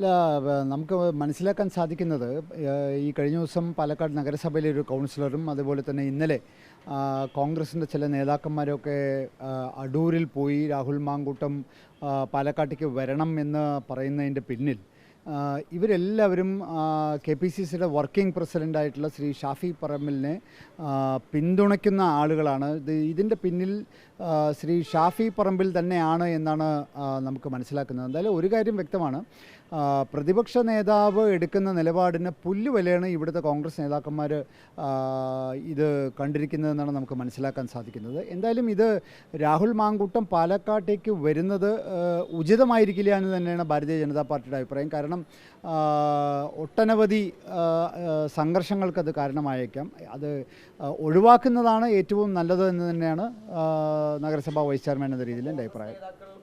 അല്ല, നമുക്ക് മനസ്സിലാക്കാൻ സാധിക്കുന്നത് ഈ കഴിഞ്ഞ ദിവസം പാലക്കാട് നഗരസഭയിലെ ഒരു കൗൺസിലറും അതുപോലെ തന്നെ ഇന്നലെ കോൺഗ്രസിൻ്റെ ചില നേതാക്കന്മാരൊക്കെ അടൂരിൽ പോയി രാഹുൽ മാങ്കൂട്ടം പാലക്കാട്ടേക്ക് വരണം എന്ന് പറയുന്നതിൻ്റെ പിന്നിൽ ഇവരെല്ലാവരും കെ പി സി സിയുടെ വർക്കിംഗ് പ്രസിഡൻ്റായിട്ടുള്ള ശ്രീ ഷാഫി പറമ്പിലിനെ പിന്തുണയ്ക്കുന്ന ആളുകളാണ്. ഇതിൻ്റെ പിന്നിൽ ശ്രീ ഷാഫി പറമ്പിൽ തന്നെയാണ് എന്നാണ് നമുക്ക് മനസ്സിലാക്കുന്നത്. എന്തായാലും ഒരു കാര്യം വ്യക്തമാണ്, പ്രതിപക്ഷ നേതാവ് എടുക്കുന്ന നിലപാടിന് പുല്ലുവിലയാണ് ഇവിടുത്തെ കോൺഗ്രസ് നേതാക്കന്മാർ ഇത് കണ്ടിരിക്കുന്നതെന്നാണ് നമുക്ക് മനസ്സിലാക്കാൻ സാധിക്കുന്നത്. എന്തായാലും ഇത് രാഹുൽ മാങ്കൂട്ടം പാലക്കാട്ടേക്ക് വരുന്നത് ഉചിതമായിരിക്കില്ല എന്ന് തന്നെയാണ് ഭാരതീയ ജനതാ പാർട്ടിയുടെ അഭിപ്രായം. കാരണം ഒട്ടനവധി സംഘർഷങ്ങൾക്കത് കാരണമായേക്കാം. അത് ഒഴിവാക്കുന്നതാണ് ഏറ്റവും നല്ലത് എന്ന് തന്നെയാണ് നഗരസഭാ വൈസ് ചെയർമാൻ എന്ന രീതിയിൽ എൻ്റെ അഭിപ്രായം.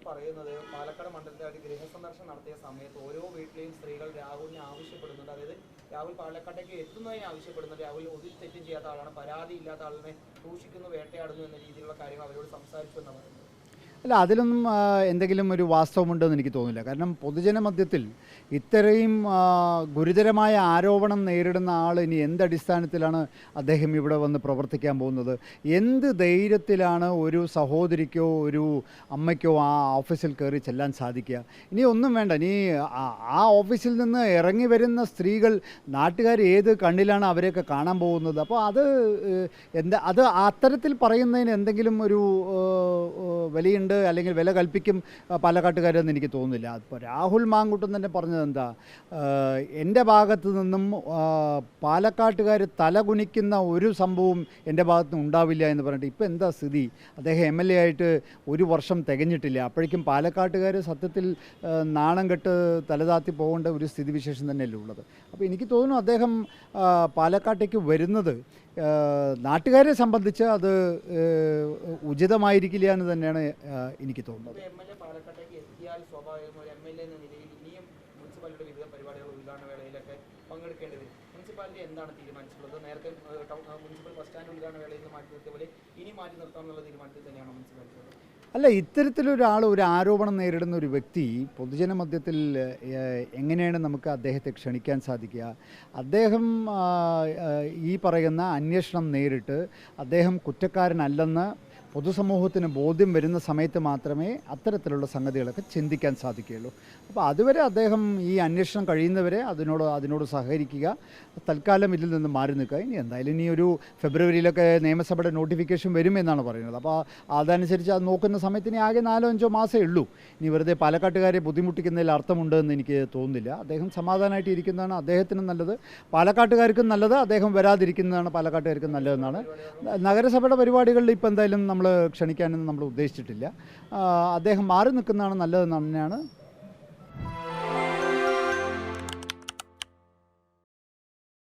പറയുന്നത് പാലക്കാട് മണ്ഡലത്തിൽ ഗൃഹ സന്ദർശനം നടത്തിയ സമയത്ത് ഓരോ വീട്ടിലെയും സ്ത്രീകൾ രാഹുലിനെ ആവശ്യപ്പെടുന്നുണ്ട്. അതായത് രാഹുൽ പാലക്കാട്ടേക്ക് എത്തുന്നതിന് ആവശ്യപ്പെടുന്നുണ്ട്. രാഹുൽ ഒരു തെറ്റും ചെയ്യാത്ത ആളാണ്, പരാതി ഇല്ലാത്ത ആളിനെ സൂക്ഷിക്കുന്നു, വേട്ടയാടുന്നു എന്ന രീതിയിലുള്ള കാര്യങ്ങൾ അവരോട് സംസാരിച്ചു എന്നാണ് പറയുന്നത്. അല്ല, അതിലൊന്നും എന്തെങ്കിലും ഒരു വാസ്തവമുണ്ടെന്ന് എനിക്ക് തോന്നുന്നില്ല. കാരണം പൊതുജന മധ്യത്തിൽ ഇത്രയും ഗുരുതരമായ ആരോപണം നേരിടുന്ന ആൾ ഇനി എന്തടിസ്ഥാനത്തിലാണ് അദ്ദേഹം ഇവിടെ വന്ന് പ്രവർത്തിക്കാൻ പോകുന്നത്? എന്ത് ധൈര്യത്തിലാണ് ഒരു സഹോദരിക്കോ ഒരു അമ്മയ്ക്കോ ആ ഓഫീസിൽ കയറി ചെല്ലാൻ സാധിക്കുക? ഇനി ഒന്നും വേണ്ട, ഇനി ആ ഓഫീസിൽ നിന്ന് ഇറങ്ങി വരുന്ന സ്ത്രീകൾ, നാട്ടുകാർ ഏത് കണ്ണിലാണ് അവരെയൊക്കെ കാണാൻ പോകുന്നത്? അപ്പോൾ അത് അത്തരത്തിൽ പറയുന്നതിന് എന്തെങ്കിലും ഒരു വിലയുണ്ട് അല്ലെങ്കിൽ വില കൽപ്പിക്കും പാലക്കാട്ടുകാരെന്ന് എനിക്ക് തോന്നുന്നില്ല. അപ്പോൾ രാഹുൽ മാങ്കൂട്ടം തന്നെ പറഞ്ഞത് എന്താ, എൻ്റെ ഭാഗത്തു നിന്നും പാലക്കാട്ടുകാർ തലകുനിക്കുന്ന ഒരു സംഭവം എൻ്റെ ഭാഗത്ത് നിന്ന് ഉണ്ടാവില്ല എന്ന് പറഞ്ഞിട്ട് ഇപ്പോൾ എന്താ സ്ഥിതി? അദ്ദേഹം MLA ആയിട്ട് ഒരു വർഷം തികഞ്ഞിട്ടില്ല. അപ്പോഴേക്കും പാലക്കാട്ടുകാർ സത്യത്തിൽ നാണം കെട്ട് തലതാത്തി പോകേണ്ട ഒരു സ്ഥിതിവിശേഷം തന്നെയല്ലേ ഉള്ളത്. അപ്പോൾ എനിക്ക് തോന്നുന്നു അദ്ദേഹം പാലക്കാട്ടേക്ക് വരുന്നത് നാട്ടുകാരെ സംബന്ധിച്ച് അത് ഉചിതമായിരിക്കില്ല എന്ന് തന്നെയാണ് എനിക്ക് തോന്നുന്നത്. പാലക്കാട്ടേക്ക് എത്തിയാൽ സ്വാഭാവികമായി ഒരു MLA എന്ന നിലയിൽ ഇനിയും മുനിസിപ്പാലിറ്റിയുടെ വിവിധ പരിപാടികൾ ഉദ്ഘാടന വേളയിലൊക്കെ പങ്കെടുക്കേണ്ടി വരും. മുനിസിപ്പാലിറ്റി എന്താണ് തീരുമാനിച്ചിട്ടുള്ളത്? നേരത്തെ മുനിസിപ്പൽ ബസ് സ്റ്റാൻഡ് ഉദ്ഘാടന വേളയിൽ നിന്ന് മാറ്റി നിർത്തിയ പോലെ ഇനി മാറ്റി നിർത്താമെന്നുള്ള തീരുമാനത്തിൽ തന്നെയാണ് മുനിസിപ്പാലിറ്റി. അല്ല, ഇത്തരത്തിലൊരാൾ, ഒരു ആരോപണം നേരിടുന്ന ഒരു വ്യക്തി പൊതുജന മധ്യത്തിൽ എങ്ങനെയാണ് നമുക്ക് അദ്ദേഹത്തെ ക്ഷണിക്കാൻ സാധിക്കുക? അദ്ദേഹം ഈ പറയുന്ന അന്വേഷണം നേരിട്ട് അദ്ദേഹം കുറ്റക്കാരനല്ലെന്ന് പൊതുസമൂഹത്തിന് ബോധ്യം വരുന്ന സമയത്ത് മാത്രമേ അത്തരത്തിലുള്ള സംഗതികളൊക്കെ ചിന്തിക്കാൻ സാധിക്കുകയുള്ളൂ. അപ്പോൾ അതുവരെ അദ്ദേഹം ഈ അന്വേഷണം കഴിയുന്നവരെ അതിനോട് സഹകരിക്കുക, തൽക്കാലം ഇതിൽ നിന്ന് മാറി നിൽക്കുക. ഇനി എന്തായാലും ഇനി ഒരു ഫെബ്രുവരിയിലൊക്കെ നിയമസഭയുടെ നോട്ടിഫിക്കേഷൻ വരുമെന്നാണ് പറയുന്നത്. അപ്പോൾ അതനുസരിച്ച് അത് നോക്കുന്ന സമയത്ത് ഇനി ആകെ 4-5 മാസമേ ഉള്ളൂ. ഇനി വെറുതെ പാലക്കാട്ടുകാരെ ബുദ്ധിമുട്ടിക്കുന്നതിൽ അർത്ഥമുണ്ടെന്ന് എനിക്ക് തോന്നുന്നില്ല. അദ്ദേഹം സമാധാനമായിട്ട് ഇരിക്കുന്നതാണ് അദ്ദേഹത്തിനും നല്ലത്, പാലക്കാട്ടുകാർക്കും നല്ലത്. അദ്ദേഹം വരാതിരിക്കുന്നതാണ് പാലക്കാട്ടുകാർക്കും നല്ലതെന്നാണ്. നഗരസഭയുടെ പരിപാടികളിൽ ഇപ്പോൾ എന്തായാലും നമ്മൾ ക്ഷണിക്കാനൊന്നും നമ്മൾ ഉദ്ദേശിച്ചിട്ടില്ല. അദ്ദേഹം മാറി നിൽക്കുന്നതാണ് നല്ലതെന്ന് തന്നെയാണ്